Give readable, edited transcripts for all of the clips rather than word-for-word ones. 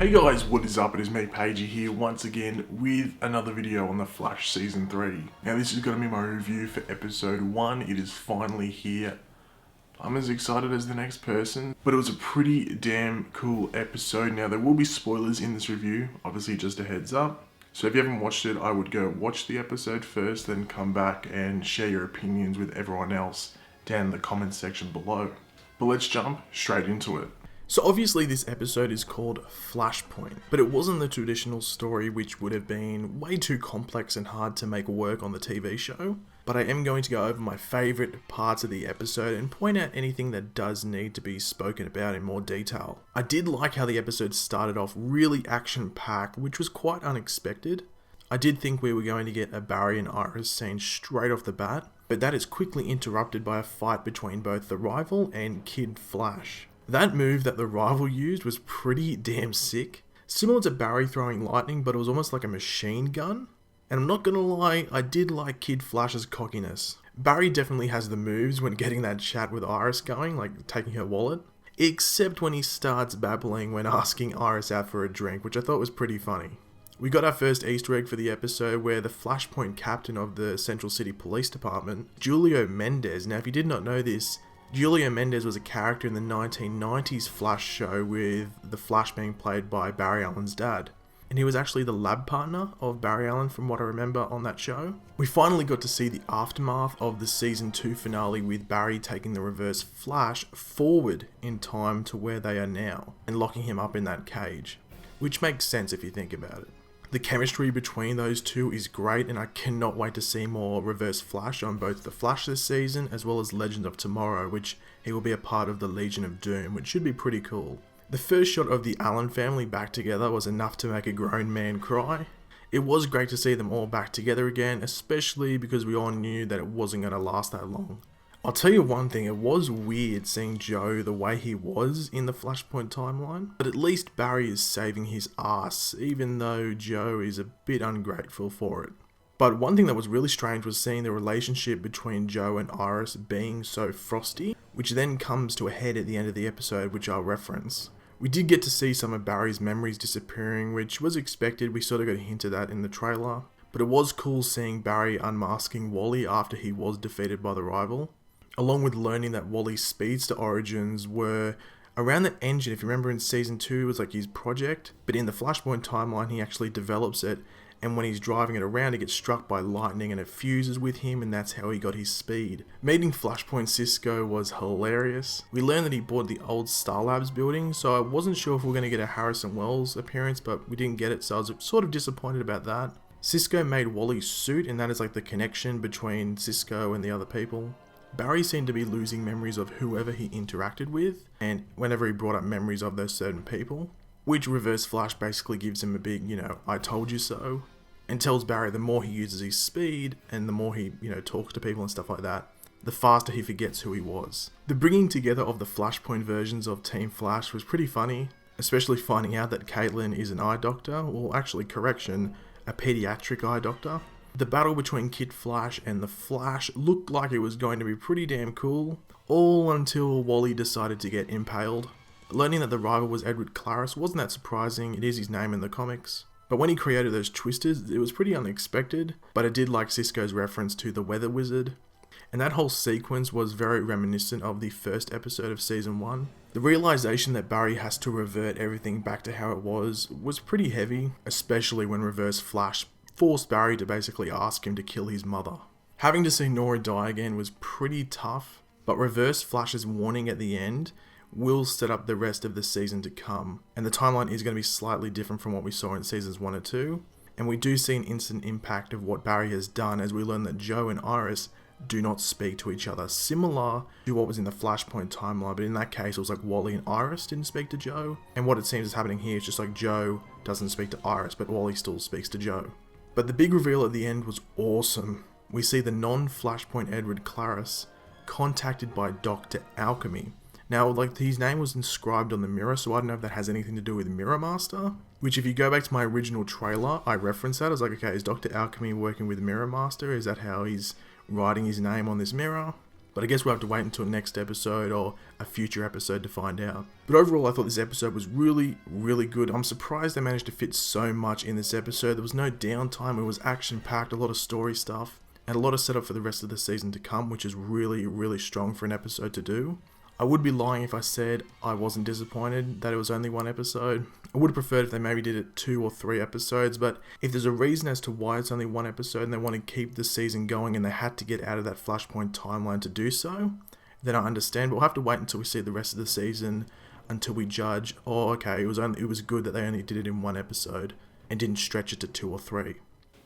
Hey guys, what is up? It is me, Pagey, here once again with another video on The Flash Season 3. Now this is going to be my review for Episode 1. It is finally here. I'm as excited as the next person, but it was a pretty damn cool episode. Now there will be spoilers in this review, obviously just a heads up. So if you haven't watched it, I would go watch the episode first, then come back and share your opinions with everyone else down in the comments section below. But let's jump straight into it. So obviously this episode is called Flashpoint, but it wasn't the traditional story which would have been way too complex and hard to make work on the TV show. But I am going to go over my favourite parts of the episode and point out anything that does need to be spoken about in more detail. I did like how the episode started off really action-packed, which was quite unexpected. I did think we were going to get a Barry and Iris scene straight off the bat, but that is quickly interrupted by a fight between both the Rival and Kid Flash. That move that the Rival used was pretty damn sick. Similar to Barry throwing lightning, but it was almost like a machine gun. And I'm not gonna lie, I did like Kid Flash's cockiness. Barry definitely has the moves when getting that chat with Iris going, like taking her wallet. Except when he starts babbling when asking Iris out for a drink, which I thought was pretty funny. We got our first Easter egg for the episode where the Flashpoint captain of the Central City Police Department, Julio Mendez. Now if you did not know this, Julio Mendez was a character in the 1990s Flash show with the Flash being played by Barry Allen's dad. And he was actually the lab partner of Barry Allen from what I remember on that show. We finally got to see the aftermath of the Season 2 finale with Barry taking the Reverse Flash forward in time to where they are now and locking him up in that cage. Which makes sense if you think about it. The chemistry between those two is great, and I cannot wait to see more Reverse Flash on both The Flash this season as well as Legend of Tomorrow, which he will be a part of the Legion of Doom, which should be pretty cool. The first shot of the Allen family back together was enough to make a grown man cry. It was great to see them all back together again, especially because we all knew that it wasn't going to last that long. I'll tell you one thing, it was weird seeing Joe the way he was in the Flashpoint timeline, but at least Barry is saving his ass, even though Joe is a bit ungrateful for it. But one thing that was really strange was seeing the relationship between Joe and Iris being so frosty, which then comes to a head at the end of the episode, which I'll reference. We did get to see some of Barry's memories disappearing, which was expected, we sort of got a hint of that in the trailer, but it was cool seeing Barry unmasking Wally after he was defeated by the Rival. Along with learning that Wally's speedster origins were around the engine. If you remember in Season 2 it was like his project, but in the Flashpoint timeline he actually develops it, and when he's driving it around it gets struck by lightning and it fuses with him, and that's how he got his speed. Meeting Flashpoint Cisco was hilarious. We learned that he bought the old Star Labs building, so I wasn't sure if we were going to get a Harrison Wells appearance, but we didn't get it, so I was sort of disappointed about that. Cisco made Wally's suit, and that is like the connection between Cisco and the other people. Barry seemed to be losing memories of whoever he interacted with, and whenever he brought up memories of those certain people, which Reverse Flash basically gives him a big, I told you so, and tells Barry the more he uses his speed, and the more he, talks to people and stuff like that, the faster he forgets who he was. The bringing together of the Flashpoint versions of Team Flash was pretty funny, especially finding out that Caitlin is an eye doctor, well actually correction, a pediatric eye doctor. The battle between Kid Flash and the Flash looked like it was going to be pretty damn cool, all until Wally decided to get impaled. Learning that the Rival was Edward Claris wasn't that surprising, it is his name in the comics. But when he created those twisters, it was pretty unexpected, but I did like Cisco's reference to the Weather Wizard. And that whole sequence was very reminiscent of the first episode of Season 1. The realization that Barry has to revert everything back to how it was pretty heavy, especially when Reverse Flash forced Barry to basically ask him to kill his mother. Having to see Nora die again was pretty tough, but Reverse Flash's warning at the end will set up the rest of the season to come, and the timeline is going to be slightly different from what we saw in Seasons 1 and 2, and we do see an instant impact of what Barry has done as we learn that Joe and Iris do not speak to each other, similar to what was in the Flashpoint timeline, but in that case it was like Wally and Iris didn't speak to Joe, and what it seems is happening here is just like Joe doesn't speak to Iris, but Wally still speaks to Joe. But the big reveal at the end was awesome. We see the non-Flashpoint Edward Claris contacted by Dr. Alchemy. Now, his name was inscribed on the mirror, so I don't know if that has anything to do with Mirror Master. Which, if you go back to my original trailer, I referenced that. I was like, okay, is Dr. Alchemy working with Mirror Master? Is that how he's writing his name on this mirror? But I guess we'll have to wait until next episode or a future episode to find out. But overall, I thought this episode was really, really good. I'm surprised they managed to fit so much in this episode. There was no downtime. It was action-packed, a lot of story stuff, and a lot of setup for the rest of the season to come, which is really, really strong for an episode to do. I would be lying if I said I wasn't disappointed that it was only one episode. I would have preferred if they maybe did it 2 or 3 episodes, but if there's a reason as to why it's only one episode and they want to keep the season going and they had to get out of that Flashpoint timeline to do so, then I understand. But we'll have to wait until we see the rest of the season until we judge, oh okay, it was good that they only did it in one episode and didn't stretch it to 2 or 3.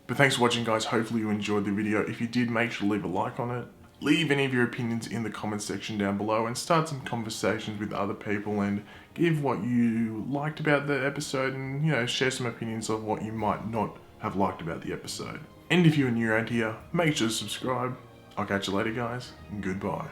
But thanks for watching, guys. Hopefully you enjoyed the video. If you did, make sure to leave a like on it. Leave any of your opinions in the comment section down below and start some conversations with other people and give what you liked about the episode and, share some opinions of what you might not have liked about the episode. And if you're new around here, make sure to subscribe. I'll catch you later, guys. Goodbye.